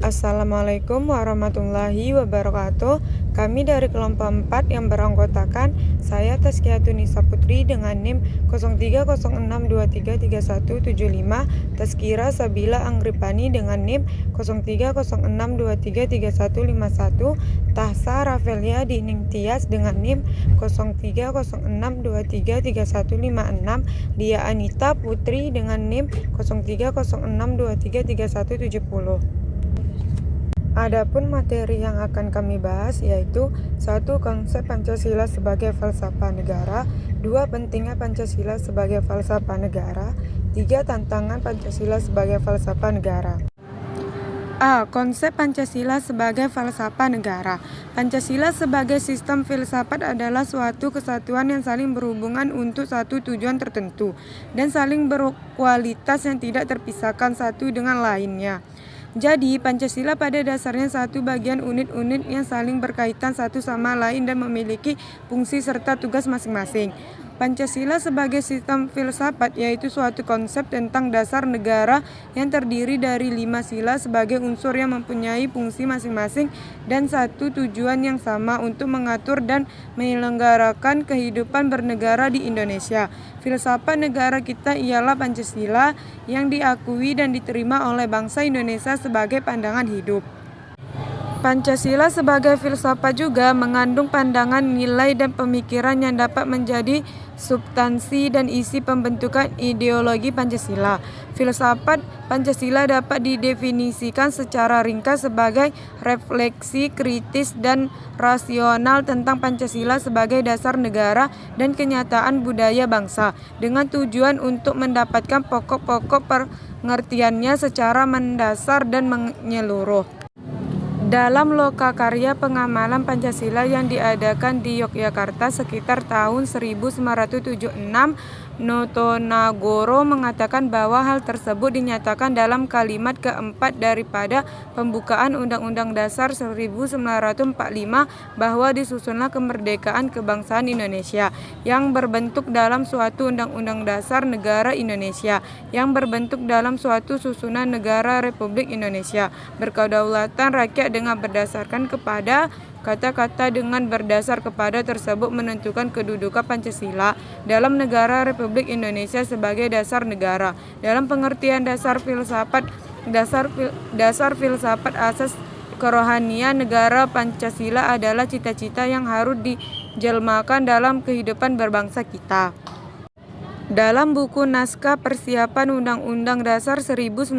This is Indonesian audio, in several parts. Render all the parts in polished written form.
Assalamualaikum warahmatullahi wabarakatuh. Kami dari kelompok 4 yang beranggotakan saya Tazkiyatun Nisa Putri dengan NIM 0306233175, Tazkira Sabila Angripani dengan NIM 0306233151, Tahsa Rafelia Dining Tias dengan NIM 0306233156, Dia Anita Putri dengan NIM 0306233170. Adapun materi yang akan kami bahas yaitu 1. Konsep Pancasila sebagai falsafah negara, 2. Pentingnya Pancasila sebagai falsafah negara, 3. Tantangan Pancasila sebagai falsafah negara. A. Konsep Pancasila sebagai falsafah negara. Pancasila sebagai sistem filsafat adalah suatu kesatuan yang saling berhubungan untuk satu tujuan tertentu dan saling berkualitas yang tidak terpisahkan satu dengan lainnya. Jadi, Pancasila pada dasarnya satu bagian unit-unit yang saling berkaitan satu sama lain dan memiliki fungsi serta tugas masing-masing. Pancasila sebagai sistem filsafat yaitu suatu konsep tentang dasar negara yang terdiri dari 5 sila sebagai unsur yang mempunyai fungsi masing-masing dan satu tujuan yang sama untuk mengatur dan menyelenggarakan kehidupan bernegara di Indonesia. Filsafat negara kita ialah Pancasila yang diakui dan diterima oleh bangsa Indonesia sebagai pandangan hidup. Pancasila sebagai filsafat juga mengandung pandangan, nilai, dan pemikiran yang dapat menjadi substansi dan isi pembentukan ideologi Pancasila. Filsafat Pancasila dapat didefinisikan secara ringkas sebagai refleksi kritis dan rasional tentang Pancasila sebagai dasar negara dan kenyataan budaya bangsa, dengan tujuan untuk mendapatkan pokok-pokok pengertiannya secara mendasar dan menyeluruh. Dalam lokakarya pengamalan Pancasila yang diadakan di Yogyakarta sekitar tahun 1976, Notonagoro mengatakan bahwa hal tersebut dinyatakan dalam kalimat keempat daripada pembukaan Undang-Undang Dasar 1945 bahwa disusunlah kemerdekaan kebangsaan Indonesia yang berbentuk dalam suatu Undang-Undang Dasar Negara Indonesia yang berbentuk dalam suatu susunan negara Republik Indonesia berkedaulatan rakyat dengan berdasarkan kepada kata-kata dengan berdasar kepada tersebut menentukan kedudukan Pancasila dalam negara Republik Indonesia sebagai dasar negara. Dalam pengertian dasar filsafat asas kerohanian negara, Pancasila adalah cita-cita yang harus dijelmakan dalam kehidupan berbangsa kita. Dalam buku Naskah Persiapan Undang-Undang Dasar 1945,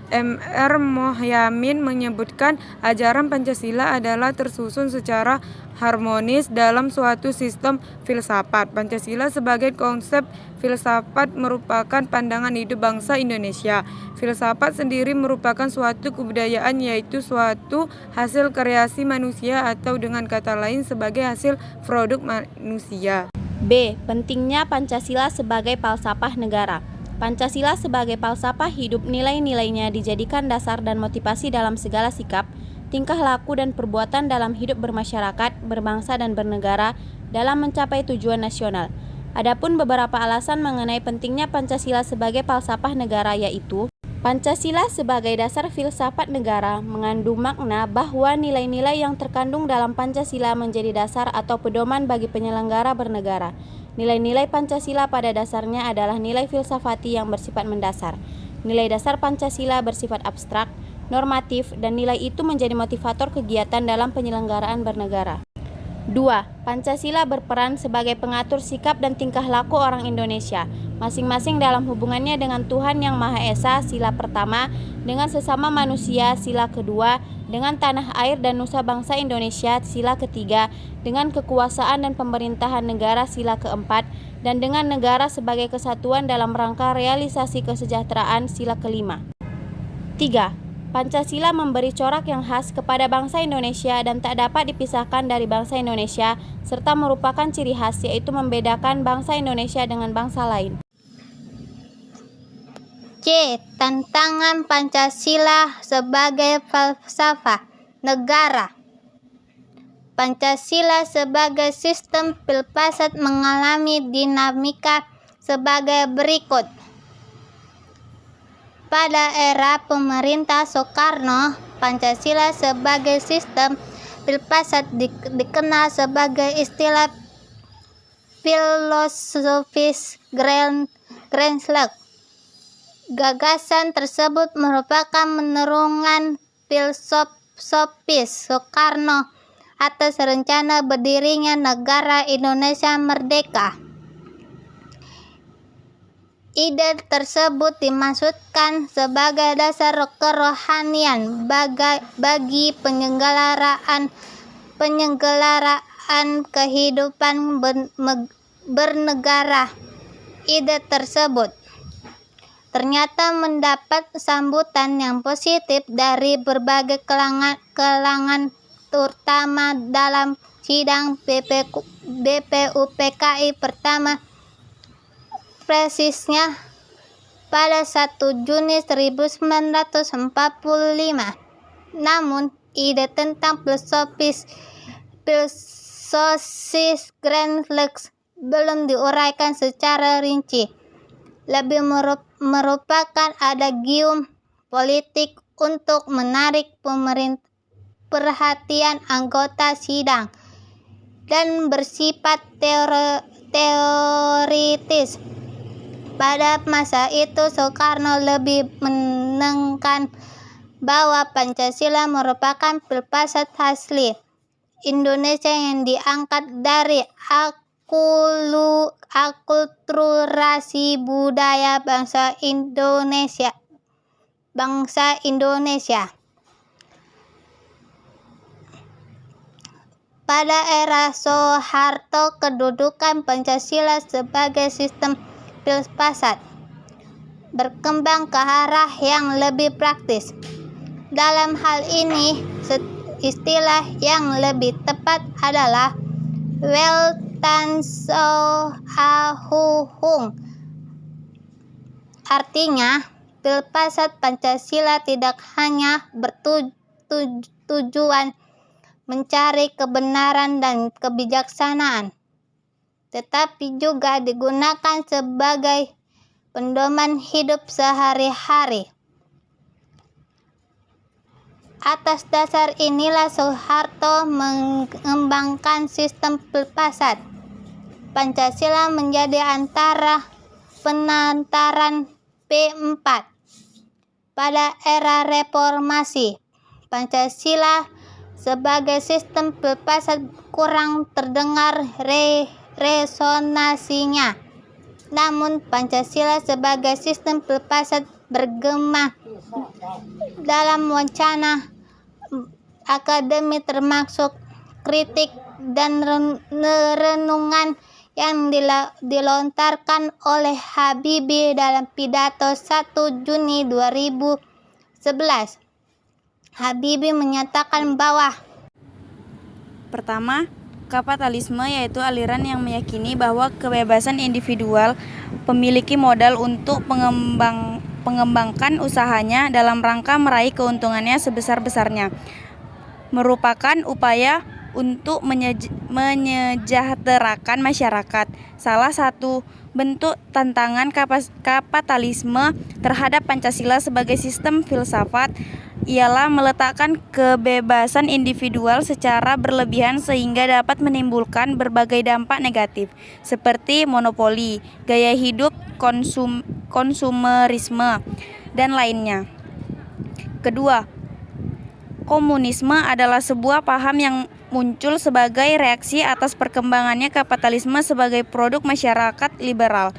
M.R. Mohyamin menyebutkan ajaran Pancasila adalah tersusun secara harmonis dalam suatu sistem filsafat. Pancasila sebagai konsep filsafat merupakan pandangan hidup bangsa Indonesia. Filsafat sendiri merupakan suatu kebudayaan, yaitu suatu hasil kreasi manusia atau dengan kata lain sebagai hasil produk manusia. B. Pentingnya Pancasila sebagai falsafah negara. Pancasila sebagai falsafah hidup, nilai-nilainya dijadikan dasar dan motivasi dalam segala sikap, tingkah laku dan perbuatan dalam hidup bermasyarakat, berbangsa dan bernegara dalam mencapai tujuan nasional. Adapun beberapa alasan mengenai pentingnya Pancasila sebagai falsafah negara yaitu: Pancasila sebagai dasar filsafat negara mengandung makna bahwa nilai-nilai yang terkandung dalam Pancasila menjadi dasar atau pedoman bagi penyelenggara bernegara. Nilai-nilai Pancasila pada dasarnya adalah nilai filsafati yang bersifat mendasar. Nilai dasar Pancasila bersifat abstrak, normatif, dan nilai itu menjadi motivator kegiatan dalam penyelenggaraan bernegara. 2. Pancasila berperan sebagai pengatur sikap dan tingkah laku orang Indonesia, masing-masing dalam hubungannya dengan Tuhan Yang Maha Esa, sila pertama, dengan sesama manusia, sila kedua, dengan tanah air dan nusa bangsa Indonesia, sila ketiga, dengan kekuasaan dan pemerintahan negara, sila keempat, dan dengan negara sebagai kesatuan dalam rangka realisasi kesejahteraan, sila kelima. 3. Pancasila memberi corak yang khas kepada bangsa Indonesia dan tak dapat dipisahkan dari bangsa Indonesia, serta merupakan ciri khas yaitu membedakan bangsa Indonesia dengan bangsa lain. C. Tantangan Pancasila sebagai falsafah negara. Pancasila sebagai sistem filsafat mengalami dinamika sebagai berikut. Pada era pemerintah Soekarno, Pancasila sebagai sistem filsafat dikenal sebagai istilah filosofis Grand Slam. Gagasan tersebut merupakan menerungan filosofis Soekarno atas rencana berdirinya negara Indonesia merdeka. Ide tersebut dimaksudkan sebagai dasar kerohanian bagi penyelenggaraan kehidupan bernegara. Ide tersebut ternyata mendapat sambutan yang positif dari berbagai kalangan, terutama dalam sidang BPUPKI pertama persisnya pada 1 Juni 1945. Namun, ide tentang filosofis Grand Slam belum diuraikan secara rinci. Lebih merupakan adagium politik untuk menarik perhatian anggota sidang dan bersifat teoritis. Pada masa itu, Soekarno lebih menekankan bahwa Pancasila merupakan filsafat asli Indonesia yang diangkat dari akulturasi budaya bangsa Indonesia. Pada era Soeharto, kedudukan Pancasila sebagai sistem filsafat berkembang ke arah yang lebih praktis. Dalam hal ini, istilah yang lebih tepat adalah Weltanschauung. Artinya, filsafat Pancasila tidak hanya bertujuan mencari kebenaran dan kebijaksanaan, tetapi juga digunakan sebagai pedoman hidup sehari-hari. Atas dasar inilah Soeharto mengembangkan sistem filsafat Pancasila menjadi antara penantaran P4. Pada era reformasi, Pancasila sebagai sistem filsafat kurang terdengar resonansinya. Namun Pancasila sebagai sistem filsafat bergema dalam wacana akademi, termasuk kritik dan renungan yang dilontarkan oleh Habibie dalam pidato 1 Juni 2011. Habibie menyatakan bahwa pertama, kapitalisme yaitu aliran yang meyakini bahwa kebebasan individual memiliki modal untuk mengembangkan usahanya dalam rangka meraih keuntungannya sebesar-besarnya, merupakan upaya untuk menyejahterakan masyarakat. Salah satu bentuk tantangan kapitalisme terhadap Pancasila sebagai sistem filsafat ialah meletakkan kebebasan individual secara berlebihan sehingga dapat menimbulkan berbagai dampak negatif seperti monopoli, gaya hidup konsumerisme, dan lainnya. Kedua, komunisme adalah sebuah paham yang muncul sebagai reaksi atas perkembangannya kapitalisme sebagai produk masyarakat liberal.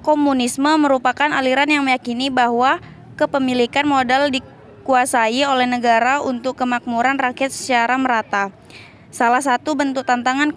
Komunisme merupakan aliran yang meyakini bahwa kepemilikan modal dikuasai oleh negara untuk kemakmuran rakyat secara merata. Salah satu bentuk tantangan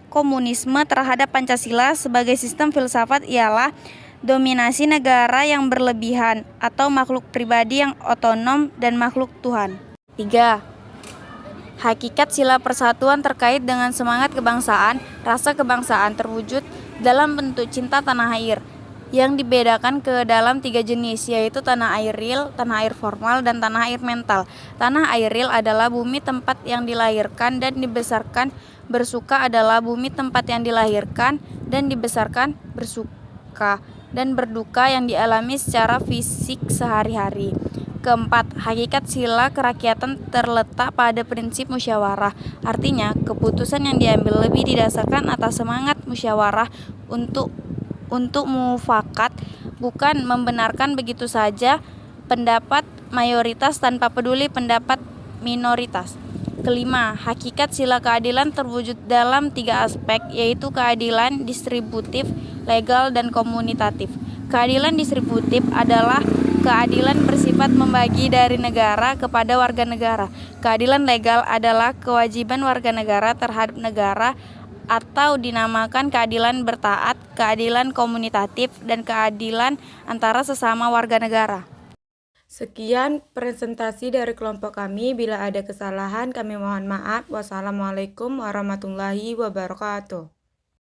komunisme terhadap Pancasila sebagai sistem filsafat ialah dominasi negara yang berlebihan atau makhluk pribadi yang otonom dan makhluk Tuhan. 3. Hakikat sila persatuan terkait dengan semangat kebangsaan. Rasa kebangsaan terwujud dalam bentuk cinta tanah air yang dibedakan ke dalam 3 jenis, yaitu tanah air real, tanah air formal, dan tanah air mental. Tanah air real adalah bumi tempat yang dilahirkan dan dibesarkan. Bersuka adalah bumi tempat yang dilahirkan dan dibesarkan bersuka. dan berduka yang dialami secara fisik sehari-hari. Keempat, hakikat sila kerakyatan terletak pada prinsip musyawarah. Artinya, keputusan yang diambil lebih didasarkan atas semangat musyawarah untuk mufakat, bukan membenarkan begitu saja pendapat mayoritas tanpa peduli pendapat minoritas. Kelima, hakikat sila keadilan terwujud dalam 3 aspek, yaitu keadilan distributif, legal, dan komunitatif. Keadilan distributif adalah keadilan bersifat membagi dari negara kepada warga negara. Keadilan legal adalah kewajiban warga negara terhadap negara atau dinamakan keadilan bertaat, keadilan komunitatif, dan keadilan antara sesama warga negara. Sekian presentasi dari kelompok kami. Bila ada kesalahan, kami mohon maaf. Wassalamualaikum warahmatullahi wabarakatuh.